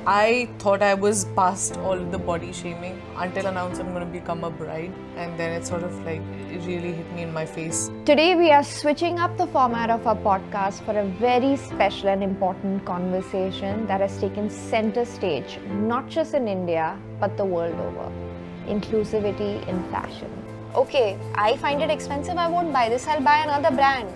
I thought I was past all the body shaming until announced I'm going to become a bride, and then it sort of like it really hit me in my face. Today, we are switching up the format of our podcast for a very special and important conversation that has taken center stage, not just in India, but the world over. Inclusivity in fashion. Okay, I find it expensive, I won't buy this, I'll buy another brand.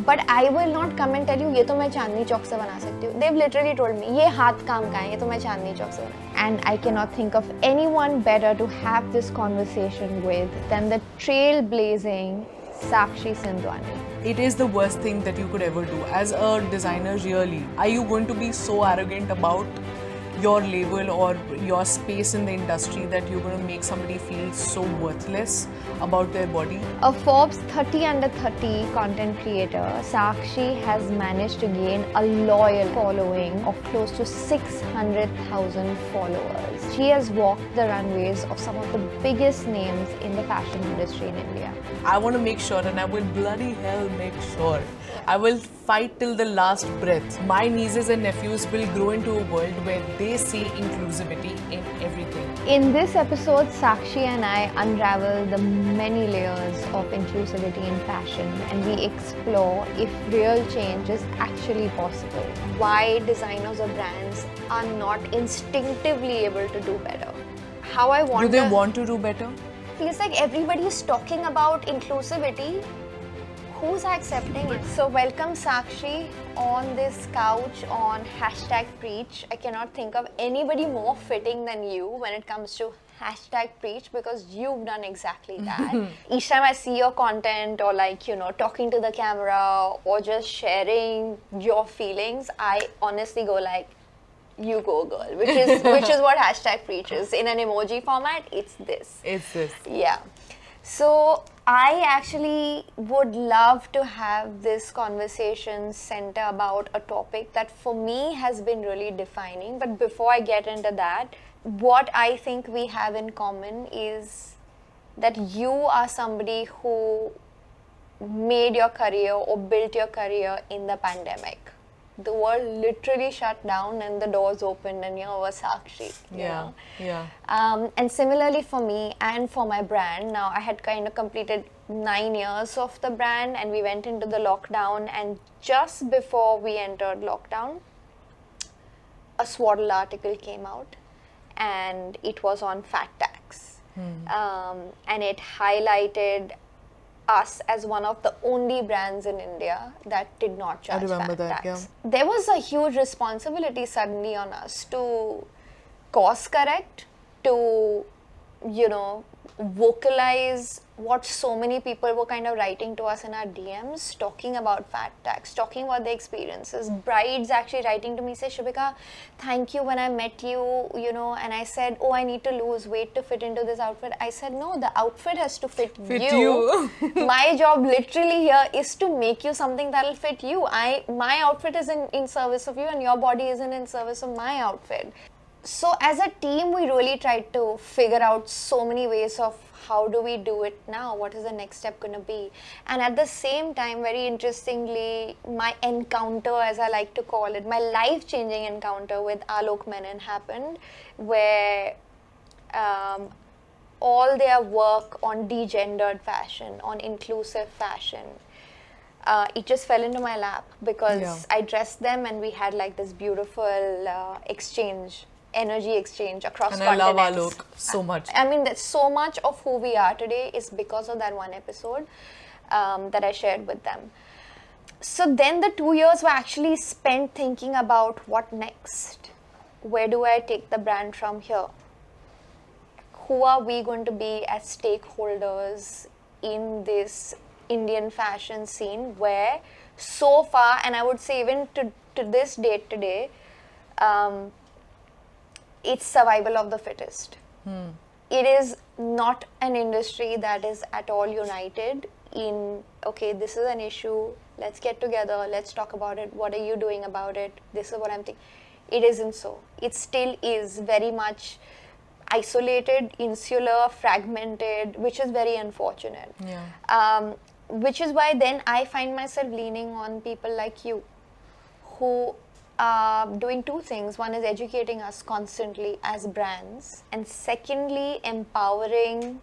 But I will not come and tell you, ये तो मैं चांदनी चौक से बना सकती हूँ. They've literally told me, ये हाथ काम का है, ये तो मैं चांदनी चौक से बना. And I cannot think of anyone better to have this conversation with than the trailblazing Sakshi Sindwani. It is the worst thing that you could ever do. As a designer, really, are you going to be so arrogant about your label or your space in the industry that you're going to make somebody feel so worthless about their body? A Forbes 30 under 30 content creator, Sakshi has managed to gain a loyal following of close to 600,000 followers. She has walked the runways of some of the biggest names in the fashion industry in India. I want to make sure, and I will bloody hell make sure. I will fight till the last breath. My nieces and nephews will grow into a world where they see inclusivity in everything. In this episode, Sakshi and I unravel the many layers of inclusivity in fashion, and we explore if real change is actually possible. Why designers or brands are not instinctively able to do better. How I want Do they want to do better? Feels like everybody is talking about inclusivity. Who's accepting it? So welcome Sakshi on this couch on #preach. I cannot think of anybody more fitting than you when it comes to #preach because you've done exactly that. Each time I see your content or talking to the camera or just sharing your feelings, I honestly go like, you go girl, which is what #preach is. In an emoji format, it's this. It's this. Yeah. So I actually would love to have this conversation center about a topic that for me has been really defining. But before I get into that, what I think we have in common is that you are somebody who made your career or built your career in the pandemic. The world literally shut down and the doors opened and you were Sakshi. Yeah. And similarly for me and for my brand, now I had kind of completed 9 years of the brand and we went into the lockdown, and just before we entered lockdown, a swaddle article came out and it was on fat tax. And it highlighted us as one of the only brands in India that did not charge fat tax. Yeah. There was a huge responsibility suddenly on us to course correct, to vocalize what so many people were kind of writing to us in our DMs, talking about fat tax, talking about their experiences. Brides actually writing to me, say, Shubhika, thank you, when I met you, and I said, oh, I need to lose weight to fit into this outfit. I said, no, the outfit has to fit you. My job literally here is to make you something that'll fit you. My outfit is in service of you and your body isn't in service of my outfit. So as a team, we really tried to figure out so many ways of how do we do it now? What is the next step going to be? And at the same time, very interestingly, my encounter, as I like to call it, my life-changing encounter with Alok Menon happened, where all their work on degendered fashion, on inclusive fashion, it just fell into my lap because I dressed them and we had like this beautiful energy exchange across continents. And I love Alok so much. I mean, that so much of who we are today is because of that one episode that I shared with them. So then the 2 years were actually spent thinking about what next. Where do I take the brand from here? Who are we going to be as stakeholders in this Indian fashion scene where so far, and I would say even to this date today, it's survival of the fittest. It is not an industry that is at all united in, okay, this is an issue, let's get together, let's talk about it, what are you doing about it, this is what I'm thinking. It isn't so. It still is very much isolated, insular, fragmented, which is very unfortunate. Which is why then I find myself leaning on people like you who doing two things. One is educating us constantly as brands, and secondly, empowering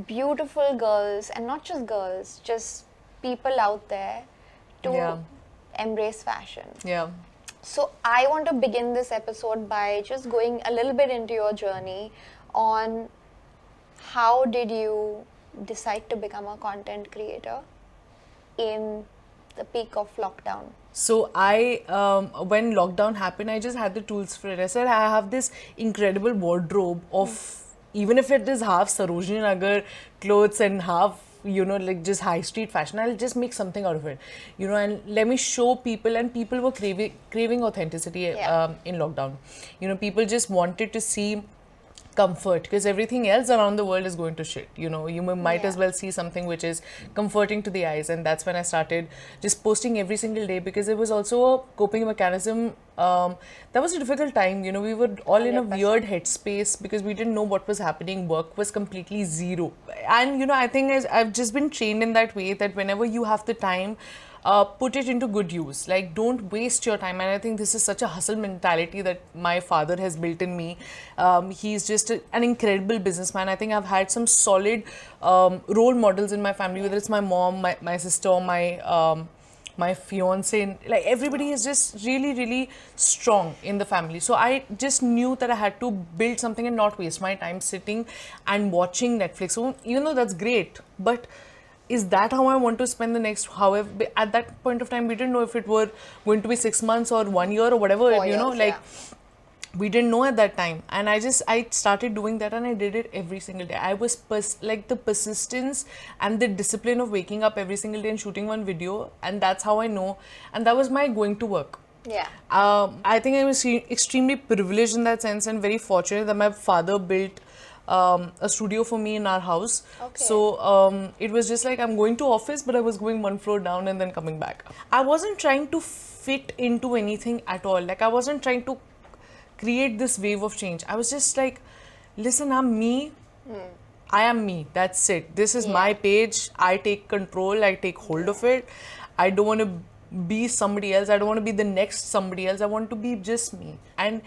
beautiful girls, and not just girls, just people out there to Yeah. embrace fashion. Yeah. So I want to begin this episode by just going a little bit into your journey on how did you decide to become a content creator in the peak of lockdown? So when lockdown happened, I just had the tools for it. I said I have this incredible wardrobe of, even if it is half Sarojini Nagar clothes and half, like just high street fashion, I'll just make something out of it, and let me show people. And people were craving authenticity in lockdown. People just wanted to see comfort, because everything else around the world is going to shit. You might as well see something which is comforting to the eyes. And that's when I started just posting every single day, because it was also a coping mechanism. That was a difficult time. We were all in a 100%. weird headspace because we didn't know what was happening. Work was completely zero. And I think I've just been trained in that way, that whenever you have the time, put it into good use. Like, don't waste your time. And I think this is such a hustle mentality that my father has built in me. He's just an incredible businessman. I think I've had some solid role models in my family, whether it's my mom, my sister, my fiance, like everybody is just really, really strong in the family. So I just knew that I had to build something and not waste my time sitting and watching Netflix. So even though that's great, but is that how I want to spend the next, however, at that point of time, we didn't know if it were going to be 6 months or 1 year or whatever, 4 years, we didn't know at that time. And I started doing that, and I did it every single day. I was the persistence and the discipline of waking up every single day and shooting one video, and that's how I know. And that was my going to work. Yeah. I think I was extremely privileged in that sense, and very fortunate that my father built a studio for me in our house. Okay. So it was just like I'm going to office, but I was going one floor down and then coming back. I wasn't trying to fit into anything at all. Like, I wasn't trying to create this wave of change. I was just like, listen, I'm me. I am me. That's it. This is my page. I take control. I take hold of it. I don't want to be somebody else. I don't want to be the next somebody else. I want to be just me. And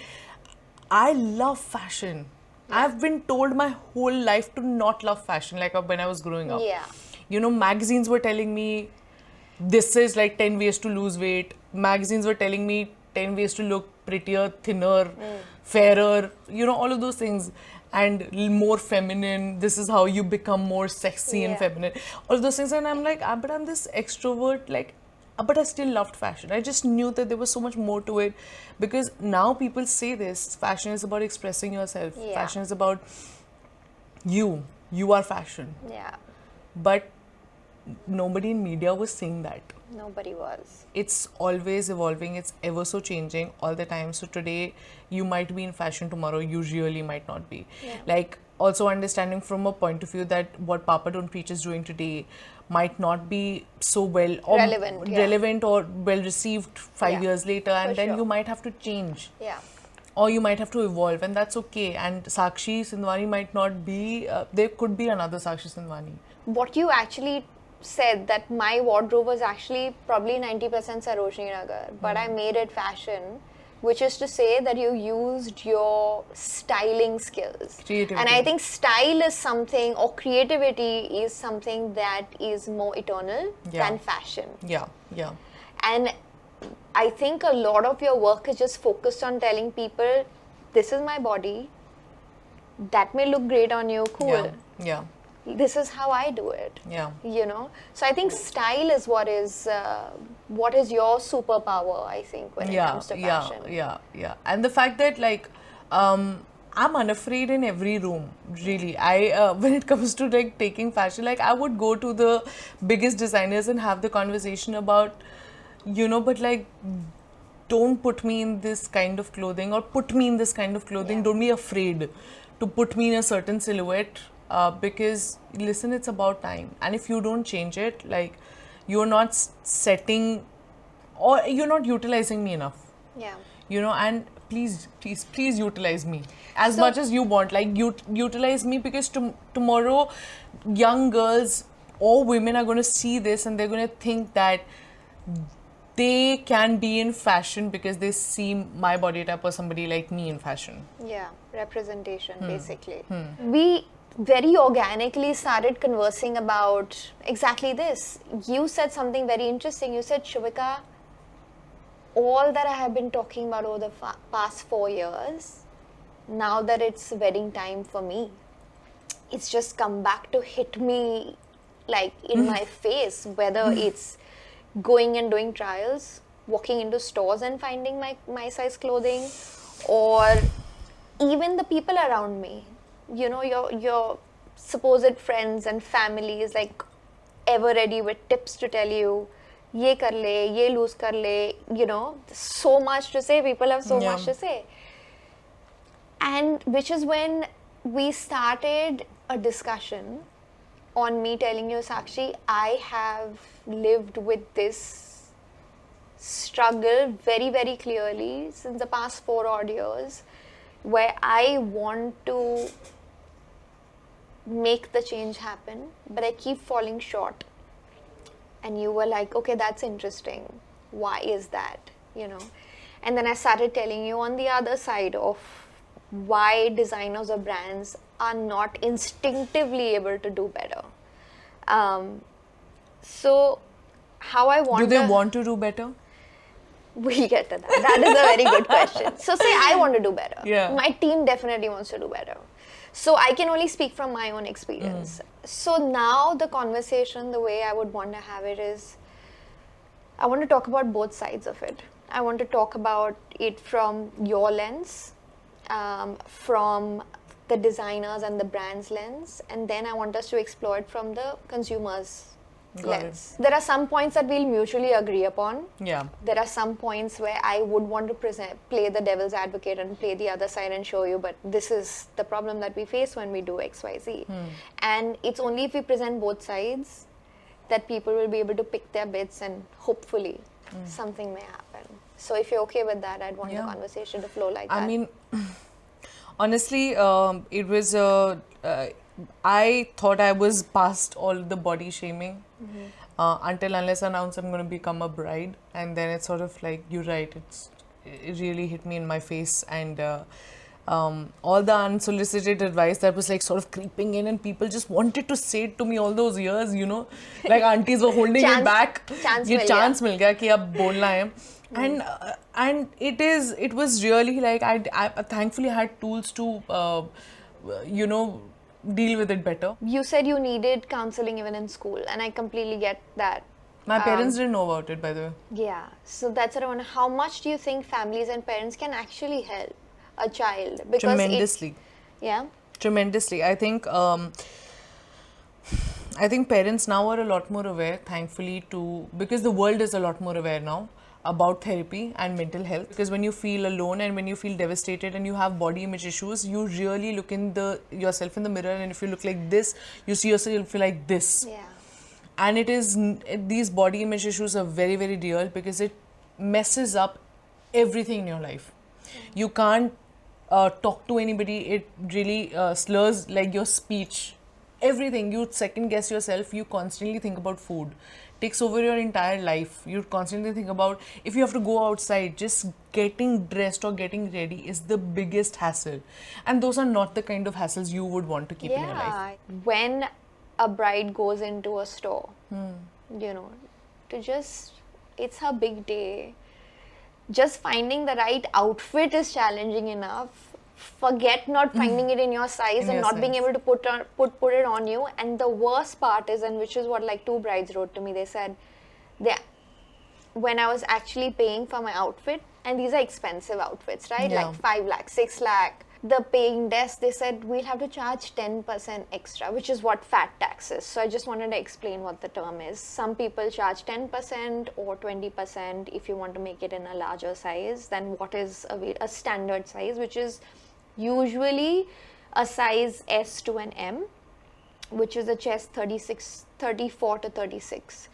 I love fashion. I've been told my whole life to not love fashion, like when I was growing up. Yeah. Magazines were telling me this is like 10 ways to lose weight. Magazines were telling me 10 ways to look prettier, thinner, fairer, all of those things. And more feminine. This is how you become more sexy and feminine. All of those things. And I'm like, but I'm this extrovert, but I still loved fashion. I just knew that there was so much more to it, because now people say this, fashion is about expressing yourself. Yeah. Fashion is about you. You are fashion. Yeah. But nobody in media was saying that. Nobody was. It's always evolving. It's ever so changing all the time. So today you might be in fashion, tomorrow you really might not be. Yeah. Also understanding from a point of view that what Papa Don't Preach is doing today might not be so well or relevant or well received 5 years later, and then you might have to change. Yeah. Or you might have to evolve, and that's okay. And Sakshi Sindwani might not be, there could be another Sakshi Sindwani. What you actually said, that my wardrobe was actually probably 90% Sarojini Nagar, but I made it fashion, which is to say that you used your styling skills. Creativity. And I think style is something, or creativity is something that is more eternal than fashion. Yeah. And I think a lot of your work is just focused on telling people, this is my body, that may look great on you, cool. Yeah. This is how I do it. Yeah. So I think style is what is your superpower, I think, when it comes to fashion. Yeah. And the fact that I'm unafraid in every room, really. When it comes to taking fashion, I would go to the biggest designers and have the conversation about, but don't put me in this kind of clothing, or put me in this kind of clothing. Yeah. Don't be afraid to put me in a certain silhouette. Because listen, it's about time, and if you don't change it, you're not setting, or you're not utilizing me enough. Yeah. And please utilize me as much as you want. Utilize me, because tomorrow young girls or women are going to see this, and they're going to think that they can be in fashion because they see my body type or somebody like me in fashion. Yeah, representation basically. We very organically started conversing about exactly this. You said something very interesting. You said, Shubhika, all that I have been talking about over the past 4 years, now that it's wedding time for me, it's just come back to hit me like in my face, whether it's going and doing trials, walking into stores and finding my size clothing, or even the people around me, you know, your supposed friends and family is like ever ready with tips to tell you, ye kar le, ye lose kar le, you know, so much to say, people have so much to say. And which is when we started a discussion on me telling you, Sakshi, I have lived with this struggle very, very clearly since the past 4 odd years, where I want to make the change happen, but I keep falling short. And you were like, okay, that's interesting. Why is that? You know? And then I started telling you on the other side of why designers or brands are not instinctively able to do better. So, how I want Do they want to do better? We'll get to that. That is a very good question. So, say I want to do better. Yeah. My team definitely wants to do better. So, I can only speak from my own experience. So, now the conversation, the way I would want to have it is, I want to talk about both sides of it. I want to talk about it from your lens, from the designers and the brand's lens, and then I want us to explore it from the consumer's lens. There are some points that we'll mutually agree upon. Yeah. There are some points where I would want to play the devil's advocate and play the other side and show you, but this is the problem that we face when we do XYZ. And it's only if we present both sides that people will be able to pick their bits and hopefully something may happen. So if you're okay with that, I'd want the conversation to flow like that. I mean, honestly, it was, I thought I was past all the body shaming until unless announced I'm going to become a bride. And then it's sort of like, you're right, it really hit me in my face. And all the unsolicited advice that was like sort of creeping in and people just wanted to say it to me all those years, you know, like aunties were holding it back. Ye chance mil gaya ki ab bolna hai. And it was really like I thankfully had tools to you know, deal with it better. You said you needed counseling even in school, and I completely get that. My parents didn't know about it, by the way. Yeah, so that's what I wonder. How much do you think families and parents can actually help a child? Because tremendously. Yeah. Tremendously. I think parents now are a lot more aware, thankfully, because the world is a lot more aware now about therapy and mental health. Because when you feel alone and when you feel devastated and you have body image issues, you really look in yourself in the mirror, and if you look like this, you see yourself like this. Yeah. And these body image issues are very, very real because it messes up everything in your life. You can't talk to anybody. It really slurs like your speech. Everything. You second guess yourself. You constantly think about food. Takes over your entire life. You constantly think about if you have to go outside, just getting dressed or getting ready is the biggest hassle. And those are not the kind of hassles you would want to keep in your life. When a bride goes into a store, you know, it's her big day. Just finding the right outfit is challenging enough. Forget not finding it in your size and not being able to put it on you. And the worst part is, and which is what like 2 brides wrote to me, they said, when I was actually paying for my outfit, and these are expensive outfits, right? Yeah. Like 5 lakh, 6 lakh. The paying desk, they said, we'll have to charge 10% extra, which is what fat tax is. So I just wanted to explain what the term is. Some people charge 10% or 20% if you want to make it in a larger size than what is a standard size, which is usually a size S to an M, which is a chest 34 to 36,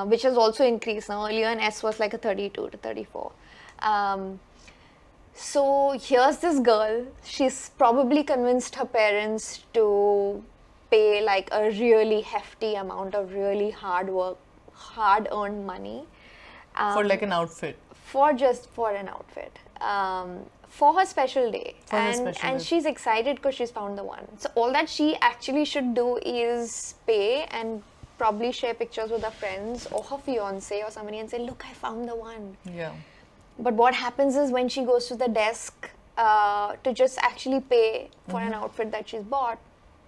which has also increased now. Earlier an S was like a 32 to 34. So here's this girl, she's probably convinced her parents to pay like a really hefty amount of really hard earned money. For like an outfit. For an outfit. For her special day. For her special and day. she's excited because she's found the one. So all that she actually should do is pay and probably share pictures with her friends or her fiance or somebody and say, look, I found the one. Yeah. But what happens is when she goes to the desk to just actually pay for an outfit that she's bought,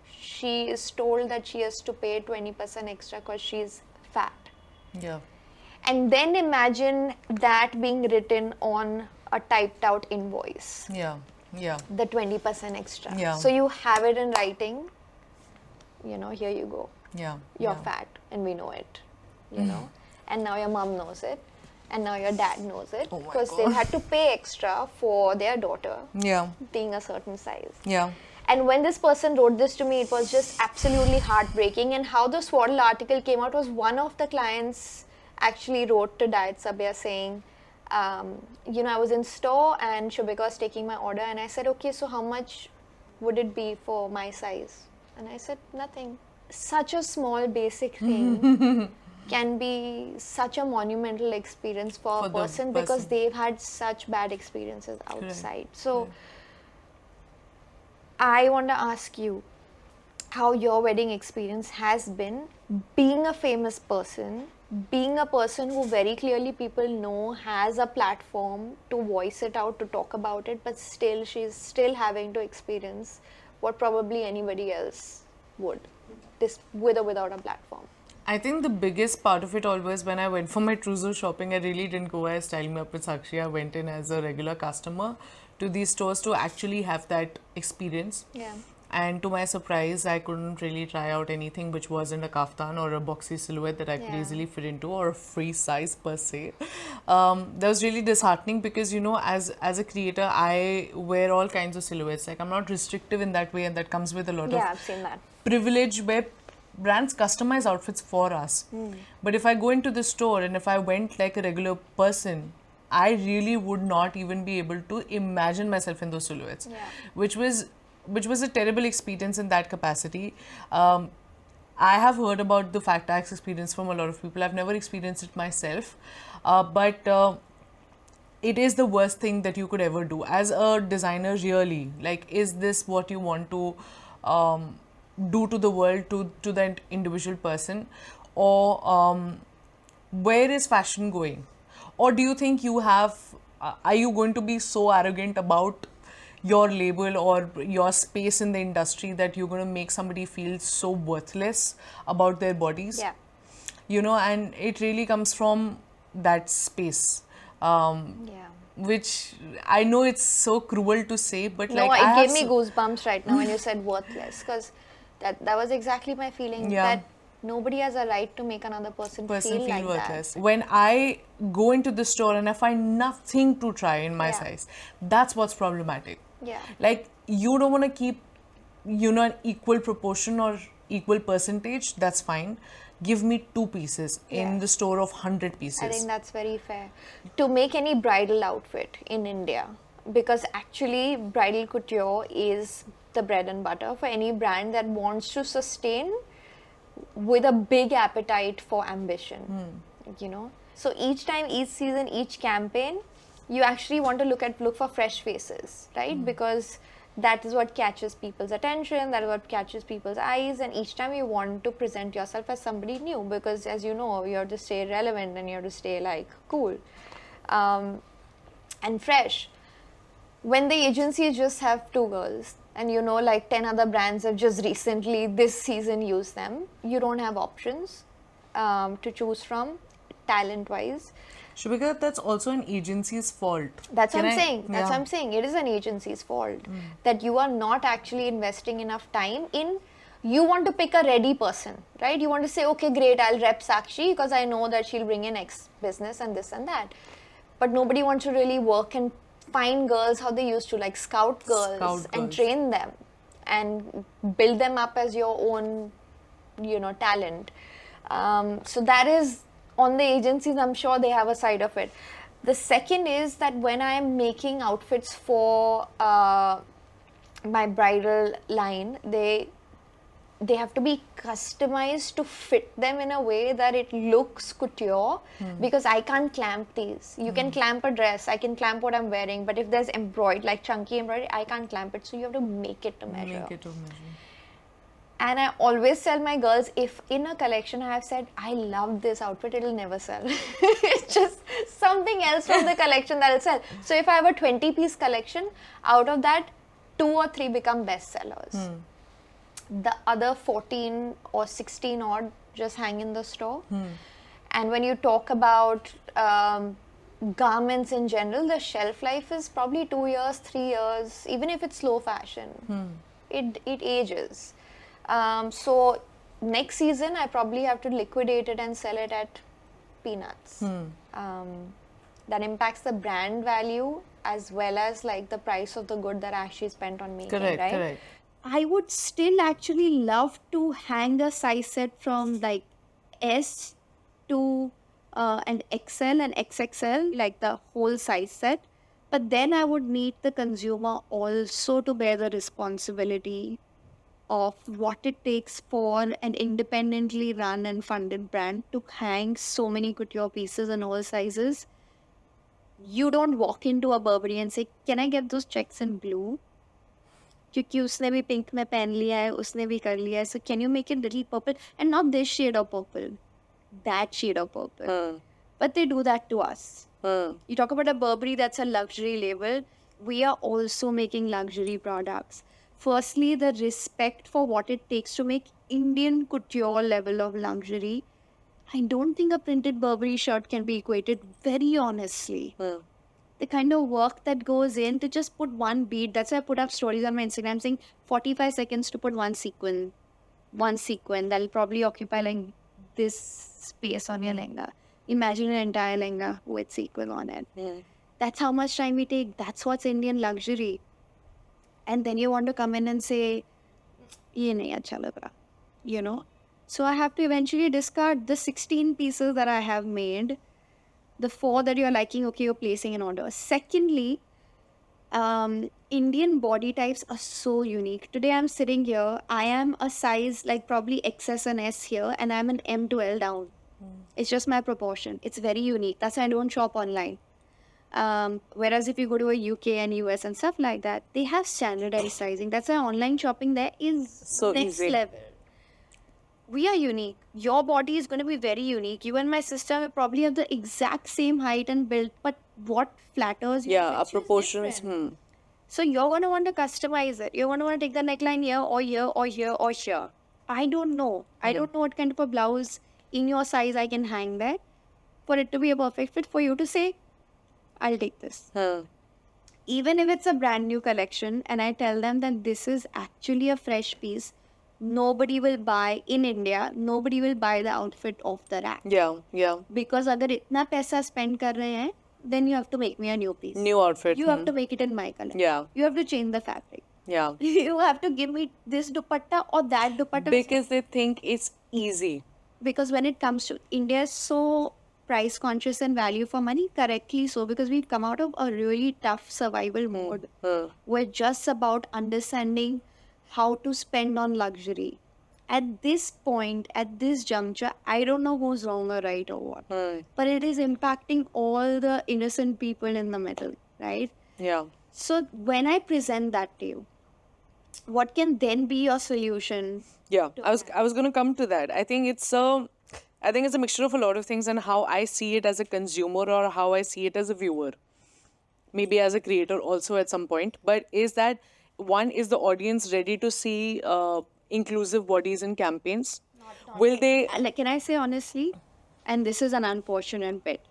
she is told that she has to pay 20% extra because she's fat. Yeah. And then imagine that being written on a typed out invoice. Yeah. Yeah. The 20% extra. Yeah. So you have it in writing, here you go. Yeah. You're yeah. fat and we know it, and now your mom knows it and now your dad knows it Oh my because they God. had to pay extra for their daughter Yeah. being a certain size. Yeah. And when this person wrote this to me, it was just absolutely heartbreaking. And how the Swaddle article came out was one of the clients actually wrote to Diet Sabya saying, I was in store and Shubhika was taking my order and I said, okay, so how much would it be for my size? And I said, nothing. Such a small basic thing can be such a monumental experience for a the person because person. they've had such bad experiences outside. So Correct. I want to ask you how your wedding experience has been being a famous person, being a person who very clearly people know has a platform to voice it out, to talk about it, but still she's still having to experience what probably anybody else would, this with or without a platform. I think the biggest part of it all was when I went for my trousseau shopping, I really didn't go as Style Me Up with Sakshi. I went in as a regular customer to these stores to actually have that experience. Yeah. And to my surprise, I couldn't really try out anything which wasn't a kaftan or a boxy silhouette that I could Yeah. easily fit into, or a free size per se. That was really disheartening because, as a creator, I wear all kinds of silhouettes. Like, I'm not restrictive in that way, and that comes with a lot Yeah, of I've seen that. privilege where brands customize outfits for us. But if I go into the store and if I went like a regular person, I really would not even be able to imagine myself in those silhouettes, Yeah. which was a terrible experience in that capacity. I have heard about the fat tax experience from a lot of people. I've never experienced it myself, but it is the worst thing that you could ever do as a designer. Really, like, is this what you want to do to the world, to that individual person, or where is fashion going? Or do you think you have, are you going to be so arrogant about your label or your space in the industry that you're going to make somebody feel so worthless about their bodies? Yeah. And it really comes from that space. Yeah. Which I know it's so cruel to say, but No, like, it gave me goosebumps right now when you said worthless, because that was exactly my feeling. Yeah. That nobody has a right to make another person feel like worthless. that. When I go into the store and I find nothing to try in my Yeah. size, that's what's problematic. Yeah. Like, you don't want to keep, an equal proportion or equal percentage, that's fine. Give me 2 pieces in Yeah. the store of 100 pieces. I think that's very fair. To make any bridal outfit in India, because actually bridal couture is the bread and butter for any brand that wants to sustain with a big appetite for ambition, So each time, each season, each campaign, you actually want to look for fresh faces, right? Because that is what catches people's attention, that is what catches people's eyes, and each time you want to present yourself as somebody new, because as you know, you have to stay relevant and you have to stay like cool and fresh. When the agencies just have 2 girls and like 10 other brands have just recently this season used them, you don't have options to choose from talent wise. Shubhika, that's also an agency's fault. That's what Can I'm I- saying. That's what Yeah. I'm saying. It is an agency's fault that you are not actually investing enough time in. You want to pick a ready person, right? You want to say, okay, great, I'll rep Sakshi because I know that she'll bring in X business and this and that. But nobody wants to really work and find girls how they used to, like scout girls and train them and build them up as your own, talent. So that is on the agencies. I'm sure they have a side of it. The second is that when I am making outfits for my bridal line, they have to be customized to fit them in a way that it looks couture, because I can't clamp these. You can clamp a dress, I can clamp what I'm wearing, but if there's embroidered, like chunky embroidery, I can't clamp it. So you have to make it to measure. Make it to measure. And I always tell my girls, if in a collection I have said, I love this outfit, it'll never sell. It's just something else from the collection that'll sell. So if I have a 20-piece collection, out of that, 2 or 3 become bestsellers. The other 14 or 16 odd just hang in the store. And when you talk about garments in general, the shelf life is probably 2 years, 3 years, even if it's slow fashion. It ages. So next season, I probably have to liquidate it and sell it at peanuts. That impacts the brand value as well as like the price of the good that I actually spent on making, Correct, right? correct. I would still actually love to hang a size set from like S to an XL and XXL, like the whole size set. But then I would need the consumer also to bear the responsibility of what it takes for an independently run and funded brand to hang so many couture pieces in all sizes. You don't walk into a Burberry and say, can I get those checks in blue? क्योंकि उसने भी pink में पहन लिया है, उसने भी कर लिया है. So can you make it little purple? And not this shade of purple, that shade of purple. But they do that to us. You talk about a Burberry that's a luxury label. We are also making luxury products. Firstly, the respect for what it takes to make Indian couture level of luxury. I don't think a printed Burberry shirt can be equated, very honestly. The kind of work that goes in to just put one bead. That's why I put up stories on my Instagram saying 45 seconds to put one sequin. One sequin that'll probably occupy like this space on your lehenga. Imagine an entire lehenga with sequin on it. That's how much time we take. That's what's Indian luxury. And then you want to come in and say, ye nahi acha lag raha, you know? So I have to eventually discard the 16 pieces that I have made. The 4 that you're liking, okay, you're placing an order. Secondly, Indian body types are so unique. Today I'm sitting here, I am a size like probably XS and S here, and I'm an M to L down. It's just my proportion. It's very unique. That's why I don't shop online. Whereas if you go to a UK and US and stuff like that, they have standardized sizing. That's why online shopping there is So next easy. level. We are unique. Your body is going to be very unique. You and my sister will probably have the exact same height and build, but what flatters you? Yeah, our fits you is proportions. different. So you're going to want to customize it. You're going to want to take the neckline here or here or here or here. I don't know. I don't know what kind of a blouse in your size I can hang there for it to be a perfect fit for you to say, I'll take this. Even if it's a brand new collection and I tell them that this is actually a fresh piece, nobody will buy in India, nobody will buy the outfit off the rack. Yeah, yeah. Because अगर इतना पैसा spend कर रहे हैं, then you have to make me a new piece. New outfit. You have to make it in my color. Yeah. You have to change the fabric. Yeah. You have to give me this dupatta or that dupatta. Because they think it's easy. Because when it comes to India is so price conscious and value for money, correctly so, because we've come out of a really tough survival mode. We're just about understanding how to spend on luxury. At this point, at this juncture, I don't know who's wrong or right or what. But it is impacting all the innocent people in the middle, right? Yeah. So when I present that to you, what can then be your solution? Yeah, I was going to come to that. I think it's a mixture of a lot of things, and how I see it as a consumer or how I see it as a viewer. Maybe as a creator also at some point. But is that, one, is the audience ready to see inclusive bodies in campaigns? Will they? Like, can I say honestly, and this is an unfortunate bit,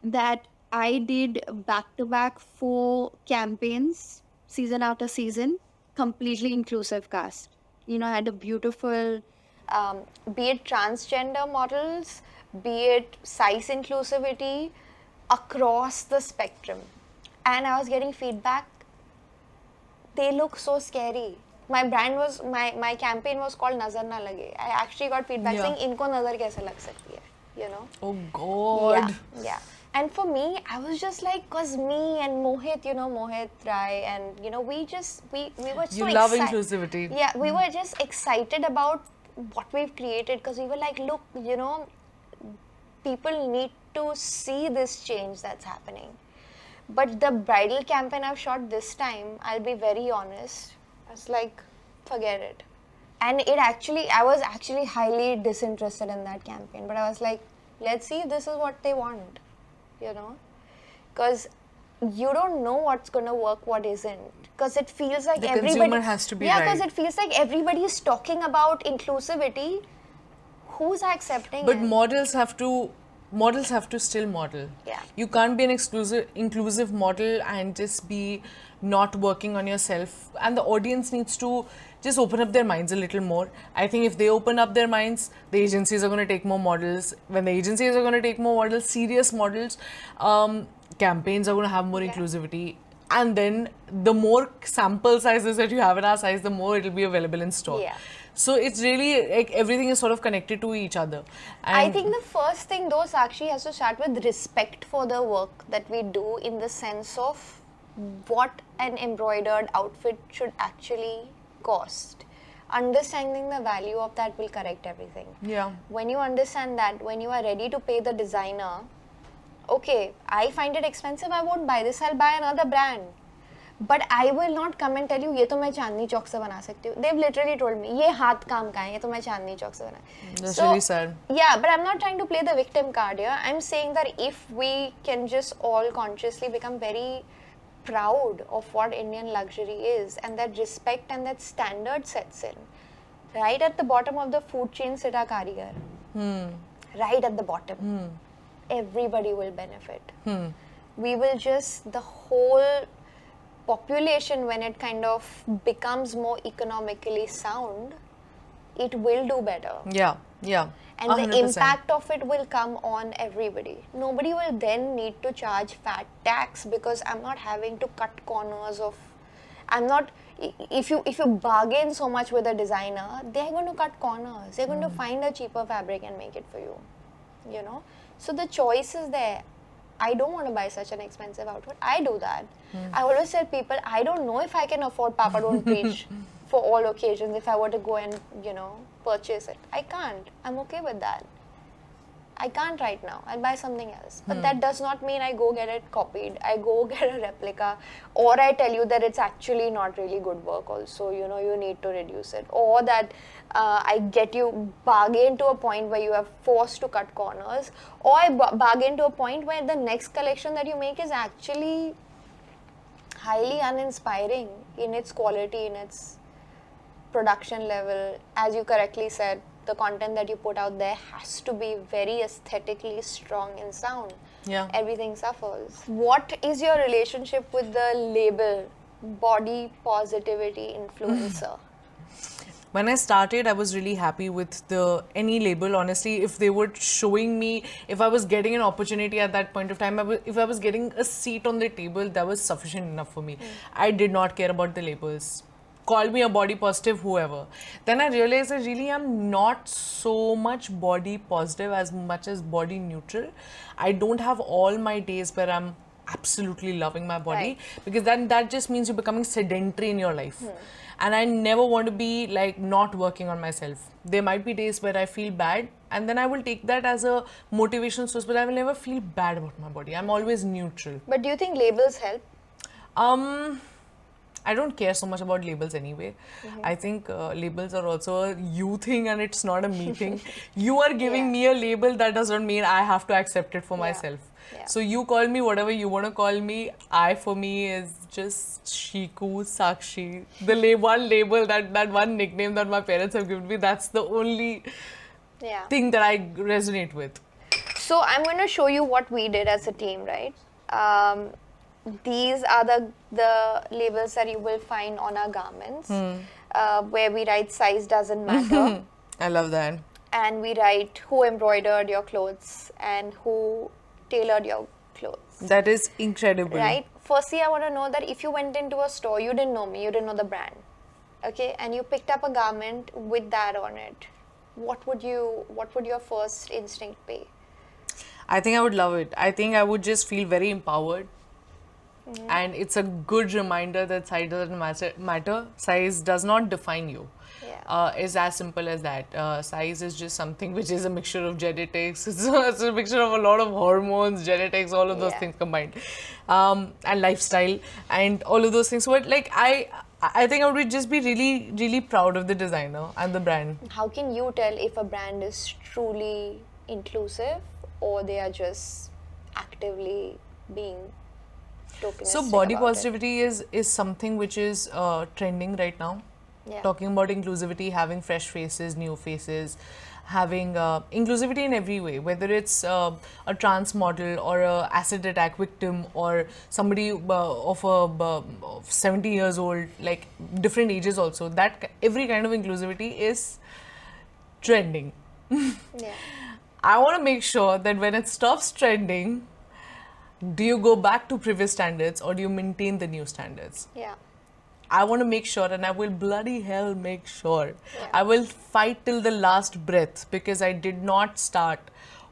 that I did back-to-back 4 campaigns, season after season, completely inclusive cast. You know, I had a beautiful... be it transgender models, be it size inclusivity, across the spectrum. And I was getting feedback, they look so scary. My campaign was called Nazar Na Lage. I actually got feedback saying, Inko nazar kaise lag sakti hai, you know? Oh God. Yeah. And for me, I was just like, cause me and Mohit, Mohit Rai, and we were so You love excited. inclusivity. Yeah, we were just excited about what we've created, because we were like, look, you know, people need to see this change that's happening. But the bridal campaign I've shot this time, I'll be very honest, I was like, forget it. And I was actually highly disinterested in that campaign, but I was like, let's see if this is what they want, you know? Because you don't know what's going to work, what isn't. Because it feels like The everybody... consumer has to be Yeah, because right. it feels like everybody is talking about inclusivity. Who's accepting But it? models have to still model. Yeah. You can't be an inclusive model and just be not working on yourself. And the audience needs to just open up their minds a little more. I think if they open up their minds, the agencies are going to take more models. When the agencies are going to take more models, serious models, campaigns are going to have more Yeah. inclusivity. And then the more sample sizes that you have in our size, the more it'll be available in store. Yeah. So it's really like everything is sort of connected to each other. And I think the first thing though, Sakshi, has to start with respect for the work that we do, in the sense of what an embroidered outfit should actually cost. Understanding the value of that will correct everything. yeah, When you understand that, when you are ready to pay the designer, okay, I find it expensive, I won't buy this, I'll buy another brand. But I will not come and tell you, ये तो मैं चांदनी चौक से बना सकती हूँ. They've literally told me, ये हाथ काम का है, ये तो मैं चांदनी चौक से बना. that's really sad. Yeah, but I'm not trying to play the victim card here. I'm saying that if we can just all consciously become very proud of what Indian luxury is, and that respect and that standard sets in, right at the bottom of the food chain sit a karigar. Right at the bottom. Everybody will benefit. We will just, the whole population, when it kind of becomes more economically sound, it will do better. Yeah, yeah. And 100%. the impact of it will come on everybody. Nobody will then need to charge fat tax, because I'm not having to cut corners of... I'm not... If you bargain so much with a designer, they're going to cut corners. They're going to find a cheaper fabric and make it for you. You know? So the choice is there. I don't want to buy such an expensive outfit. I do that. I always tell people, I don't know if I can afford Papa Don't Preach for all occasions if I were to go and, you know, purchase it. I can't. I'm okay with that. I can't right now. I'll buy something else. But that does not mean I go get it copied. I go get a replica. Or I tell you that it's actually not really good work also. You know, you need to reduce it. Or that I get you bargain to a point where you are forced to cut corners. Or I bargain to a point where the next collection that you make is actually highly uninspiring in its quality, in its production level. As you correctly said, the content that you put out there has to be very aesthetically strong and sound. Yeah. Everything suffers. What is your relationship with the label body positivity influencer? When I started, I was really happy with any label. Honestly, if they were showing me, if I was getting an opportunity at that point of time, if I was getting a seat on the table, that was sufficient enough for me. I did not care about the labels. Call me a body positive, whoever. Then I realized I really am not so much body positive as much as body neutral. I don't have all my days where I'm absolutely loving my body, Right. because then that just means you're becoming sedentary in your life. And I never want to be like not working on myself. There might be days where I feel bad, and then I will take that as a motivational source, but I will never feel bad about my body. I'm always neutral. But do you think labels help? I don't care so much about labels anyway. I think labels are also a you thing and it's not a me thing. You are giving me a label, that does not mean I have to accept it for myself. Yeah. So you call me whatever you want to call me. I, for me, is just Shiku, Sakshi. The one label, that one nickname that my parents have given me, that's the only Yeah. thing that I resonate with. So I'm going to show you what we did as a team, right? These are the labels that you will find on our garments, where we write size doesn't matter, I love that. and we write who embroidered your clothes and who tailored your clothes, That is incredible. right? Firstly, I want to know that if you went into a store, you didn't know me, you didn't know the brand, okay, and you picked up a garment with that on it, what would your first instinct be? I think I would love it. I think I would just feel very empowered. And it's a good reminder that size doesn't matter. Size does not define you. Yeah. It's as simple as that. Size is just something which is a mixture of genetics. It's a mixture of a lot of hormones, genetics, all of those Yeah. things combined, and lifestyle, and all of those things. But like I think I would just be really, really proud of the designer and the brand. How can you tell if a brand is truly inclusive or they are just actively being tokenistic So body about it? positivity is something which is trending right now. Yeah. Talking about inclusivity, having fresh faces, new faces, having inclusivity in every way, whether it's a trans model or a acid attack victim or somebody of 70 years old, like different ages also. That every kind of inclusivity is trending. Yeah. I want to make sure that when it stops trending, do you go back to previous standards or do you maintain the new standards? Yeah. I want to make sure, and I will bloody hell make sure. Yeah. I will fight till the last breath, because I did not start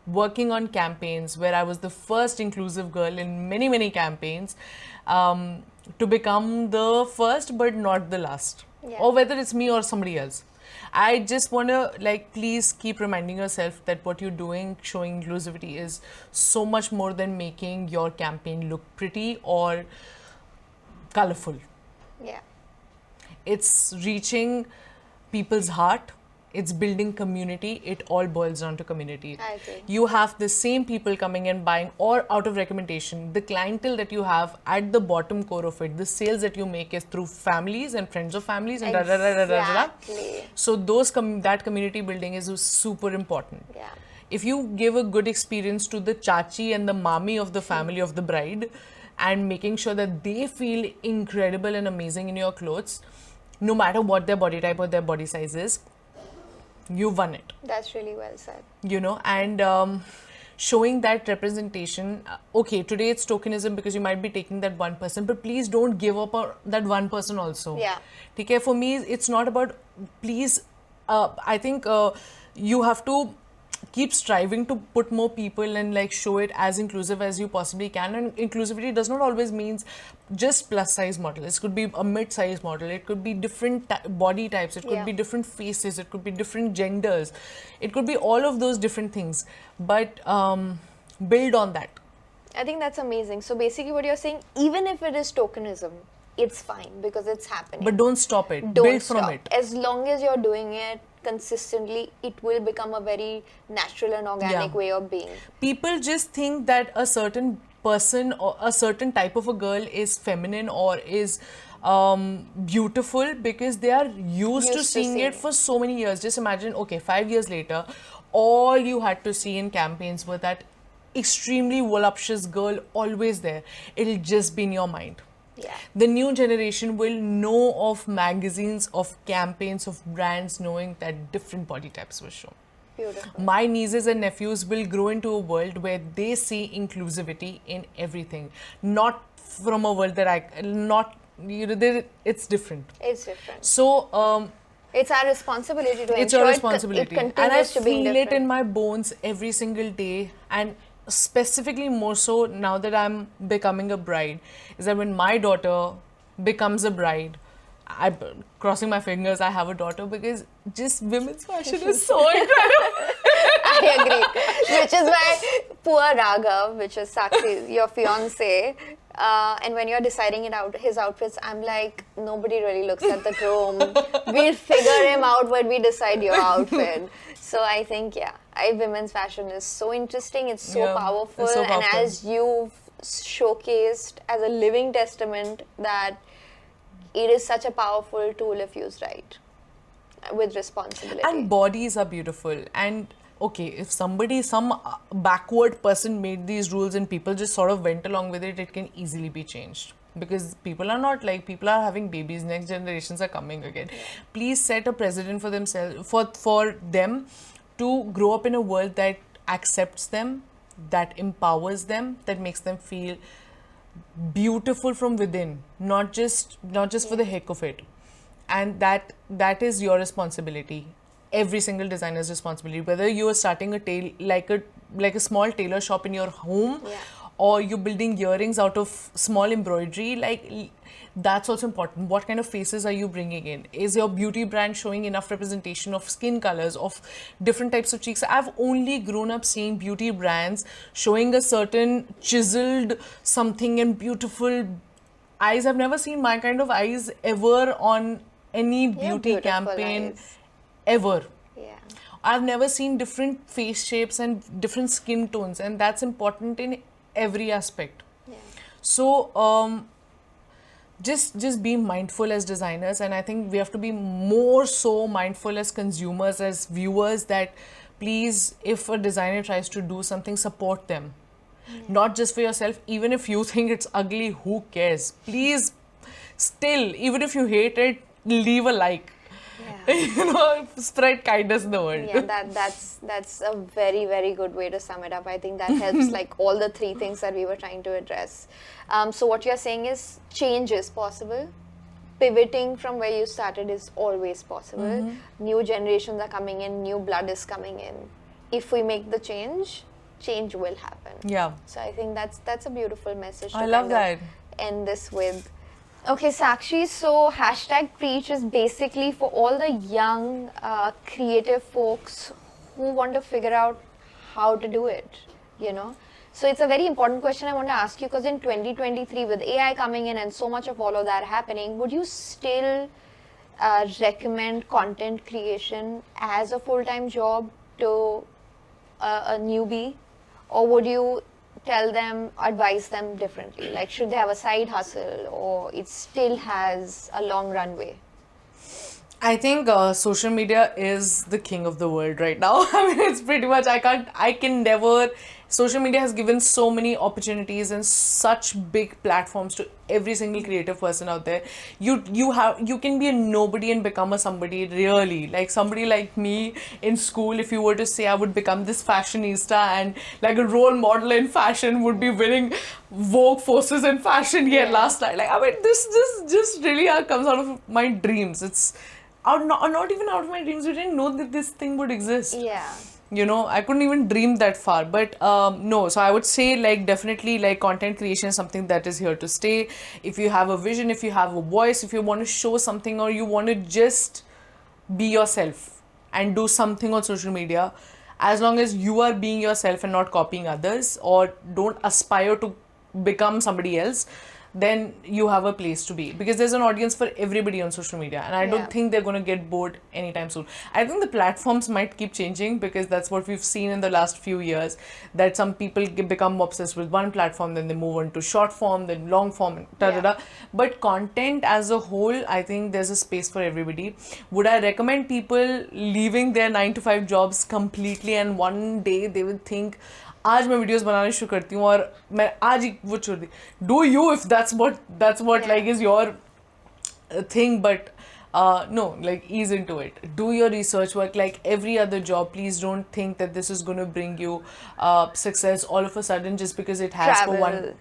working on campaigns where I was the first inclusive girl in many, many campaigns, to become the first but not the last. Yeah. Or whether it's me or somebody else. I just want to, like, please keep reminding yourself that what you're doing, showing inclusivity, is so much more than making your campaign look pretty or colorful. Yeah. It's reaching people's heart. It's building community. It all boils down to community. I agree. You have the same people coming and buying, or out of recommendation. The clientele that you have at the bottom core of it, the sales that you make is through families and friends of families and Exactly. So that community building is super important. Yeah. If you give a good experience to the chachi and the mami of the family of the bride, and making sure that they feel incredible and amazing in your clothes, no matter what their body type or their body size is, you won it. That's really well said. You know, and showing that representation. Okay, today it's tokenism because you might be taking that one person, but please don't give up on that one person also. Yeah. Okay, for me, it's not about, please, I think you have to keep striving to put more people and like show it as inclusive as you possibly can. And inclusivity does not always means just plus size model. It could be a mid size model. It could be different body types. It could Yeah. be different faces. It could be different genders. It could be all of those different things. But build on that. I think that's amazing. So basically what you're saying, even if it is tokenism, it's fine because it's happening. But don't stop it. Don't Build stop. from it. As long as you're doing it consistently, it will become a very natural and organic Yeah. way of being. People just think that a certain person or a certain type of a girl is feminine or is beautiful because they are used to seeing it for so many years. Just imagine, okay, 5 years later, all you had to see in campaigns were that extremely voluptuous girl always there. It'll just be in your mind. Yeah. The new generation will know of magazines, of campaigns, of brands, knowing that different body types were shown. Beautiful. My nieces and nephews will grow into a world where they see inclusivity in everything, not from a world that it's different. It's different. So It's our responsibility to it's ensure your responsibility, it and I continues to be feel different. it in my bones every single day, and specifically more so now that I'm becoming a bride, is that when my daughter becomes a bride, I'm crossing my fingers I have a daughter, because just women's fashion is so incredible. I agree. Which is why poor Raghav, which is Sakshi, your fiance, and when you're deciding his outfits, I'm like, nobody really looks at the groom. We'll figure him out when we decide your outfit. So I think, women's fashion is so interesting. It's so powerful. It's so And powerful. as you've showcased as a living testament that it is such a powerful tool if used right, with responsibility. And bodies are beautiful. And okay, if some backward person made these rules and people just sort of went along with it, it can easily be changed. Because people are not like, people are having babies, next generations are coming again. Please set a precedent for themselves, for them to grow up in a world that accepts them, that empowers them, that makes them feel beautiful from within, not just for the heck of it. And that is your responsibility. Every single designer's responsibility, whether you are starting like a small tailor shop in your home, or you're building earrings out of small embroidery, like that's also important. What kind of faces are you bringing in? Is your beauty brand showing enough representation of skin colors, of different types of cheeks? I've only grown up seeing beauty brands showing a certain chiseled something and beautiful eyes. I've never seen my kind of eyes ever on any beauty beautiful campaign eyes. ever. Yeah. I've never seen different face shapes and different skin tones, and that's important in every aspect. Yeah. So just be mindful as designers, and I think we have to be more so mindful as consumers, as viewers, that please, if a designer tries to do something, support them. Not just for yourself. Even if you think it's ugly, who cares? Please, still, even if you hate it, leave a like. Yeah. You know, spread kindness in the world. Yeah, that's a very, very good way to sum it up. I think that helps like all the three things that we were trying to address. So what you're saying is change is possible. Pivoting from where you started is always possible. New generations are coming in, new blood is coming in. If we make the change, change will happen. Yeah. So I think that's a beautiful message to I love kind of that. end this with. Okay, Sakshi, so hashtag Preach is basically for all the young creative folks who want to figure out how to do it, you know. So it's a very important question I want to ask you, because in 2023 with AI coming in and so much of all of that happening, would you still recommend content creation as a full-time job to a newbie, or would you tell them, advise them differently? Like, should they have a side hustle, or it still has a long runway? I think social media is the king of the world right now. I mean, it's pretty much, I can never, social media has given so many opportunities and such big platforms to every single creative person out there. You can be a nobody and become a somebody, really. Like somebody like me in school, if you were to say I would become this fashionista and like a role model in fashion, would be winning Vogue forces in fashion here last night. Like, I mean, this just really comes out of my dreams. It's not even out of my dreams. We didn't know that this thing would exist. Yeah. You know, I couldn't even dream that far. But no, so I would say, like, definitely, like, content creation is something that is here to stay. If you have a vision, if you have a voice, if you want to show something, or you want to just be yourself and do something on social media, as long as you are being yourself and not copying others, or don't aspire to become somebody else, then you have a place to be, because there's an audience for everybody on social media, and I don't think they're going to get bored anytime soon. I think the platforms might keep changing, because that's what we've seen in the last few years, that some people become obsessed with one platform, then they move on to short form, then long form, but content as a whole, I think there's a space for everybody. Would I recommend people leaving their 9 to 5 jobs completely, and one day they will think, आज मैं videos बनाने शुरू करती हूँ और मैं आज ही वो छोड़ दी. Do you, if that's what like is your thing, but no, like ease into it. Do your research work like every other job. Please don't think that this is going to bring you success all of a sudden just because it has Travel, for one.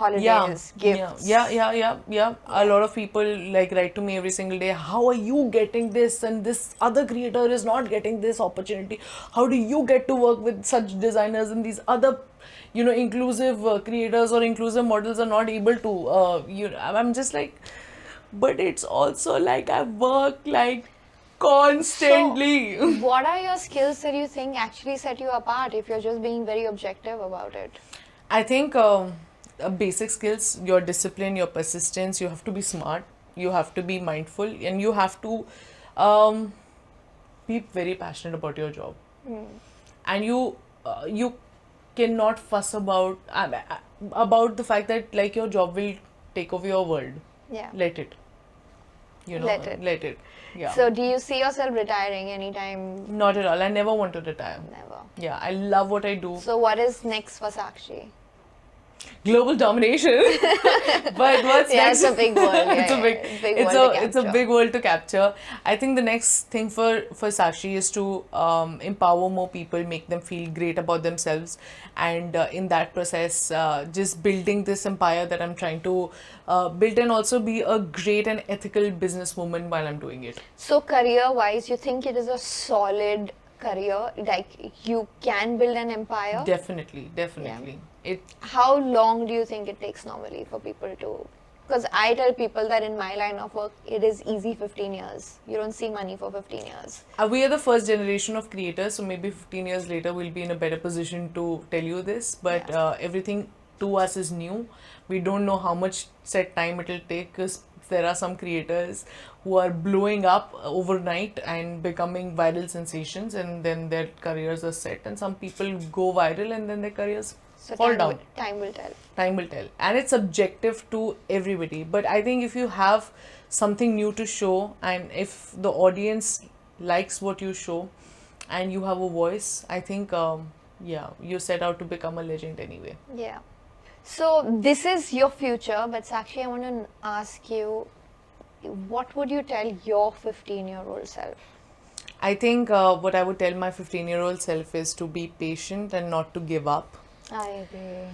holidays, gifts. Yeah. A lot of people like write to me every single day, how are you getting this and this other creator is not getting this opportunity? How do you get to work with such designers, and these other, you know, inclusive creators or inclusive models are not able to, I'm just like, but it's also like I work like constantly. So, what are your skills that you think actually set you apart, if you're just being very objective about it? I think basic skills, your discipline, your persistence, you have to be smart, you have to be mindful, and you have to be very passionate about your job. And you cannot fuss about the fact that like your job will take over your world. Yeah. Let it. You know, Let it. Yeah. So, do you see yourself retiring anytime? Not at all. I never want to retire. Never. Yeah, I love what I do. So, what is next for Sakshi? Global domination. But what's next? It's a big world. It's a big world to capture. I think the next thing for Sakshi is to empower more people, make them feel great about themselves, and in that process, just building this empire that I'm trying to build, and also be a great and ethical businesswoman while I'm doing it. So, career-wise, you think it is a solid career, like you can build an empire. Definitely. How long do you think it takes normally for people to? Because I tell people that in my line of work, it is easy 15 years. You don't see money for 15 years. We are the first generation of creators, so maybe 15 years later we'll be in a better position to tell you this. But everything to us is new. We don't know how much set time it'll take, because there are some creators who are blowing up overnight and becoming viral sensations, and then their careers are set. And some people go viral and then their careers fall down. Time will tell. Time will tell, and it's subjective to everybody. But I think if you have something new to show, and if the audience likes what you show and you have a voice, I think you set out to become a legend anyway. Yeah. So this is your future, but Sakshi, I want to ask you, what would you tell your 15-year-old self? I think what I would tell my 15-year-old self is to be patient and not to give up. I agree.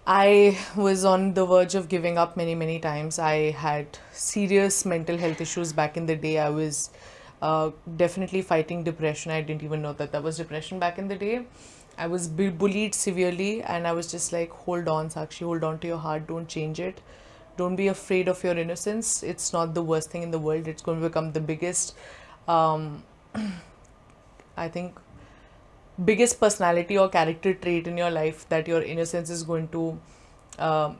I was on the verge of giving up many times. I had serious mental health issues back in the day. I was definitely fighting depression. I didn't even know that was depression back in the day. I was bullied severely, and I was just like, hold on, Sakshi, hold on to your heart, don't change it. Don't be afraid of your innocence. It's not the worst thing in the world. It's going to become the biggest, I think, biggest personality or character trait in your life, that your innocence is going to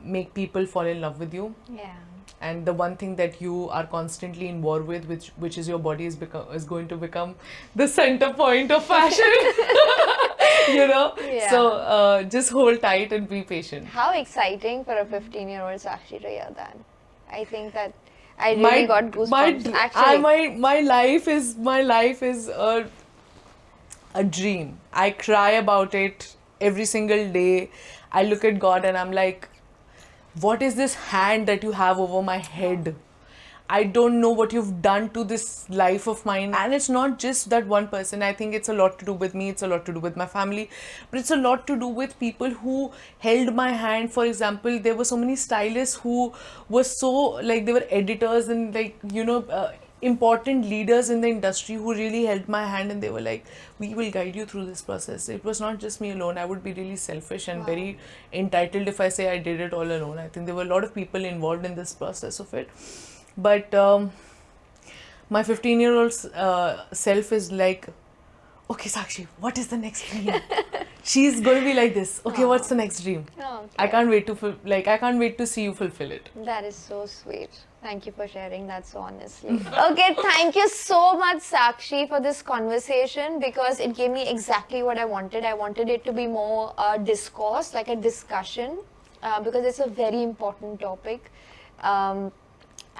make people fall in love with you. Yeah. And the one thing that you are constantly in war with, which is your body, is going to become the center point of fashion. You know? Yeah. So just hold tight and be patient. How exciting for a 15-year-old Sakshi to hear that. I think that I really got goosebumps. Actually, my life is a dream. I cry about it every single day. I look at God and I'm like, what is this hand that you have over my head? I don't know what you've done to this life of mine. And it's not just that one person. I think it's a lot to do with me. It's a lot to do with my family. But it's a lot to do with people who held my hand. For example, there were so many stylists who were so, like, they were editors and, like, you know, important leaders in the industry who really held my hand, and they were like, we will guide you through this process. It was not just me alone. I would be really selfish and very entitled if I say I did it all alone. I think there were a lot of people involved in this process of it. But my 15-year-old self is like, okay, Sakshi, what is the next dream? She's going to be like this. Okay, what's the next dream? Okay. I can't wait to see you fulfill it. That is so sweet. Thank you for sharing that so honestly. Okay, thank you so much, Sakshi, for this conversation, because it gave me exactly what I wanted. I wanted it to be more discourse, like a discussion, because it's a very important topic.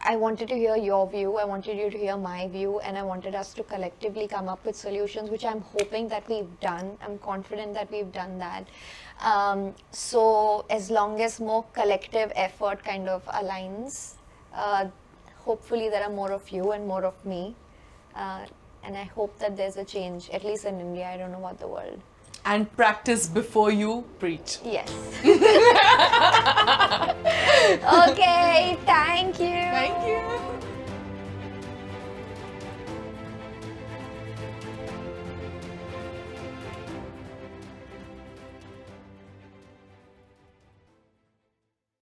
I wanted to hear your view, I wanted you to hear my view, and I wanted us to collectively come up with solutions, which I'm hoping that we've done. I'm confident that we've done that. So as long as more collective effort kind of aligns, hopefully there are more of you and more of me. And I hope that there's a change, at least in India. I don't know about the world. And practice before you preach. Yes. Okay, thank you. Thank you.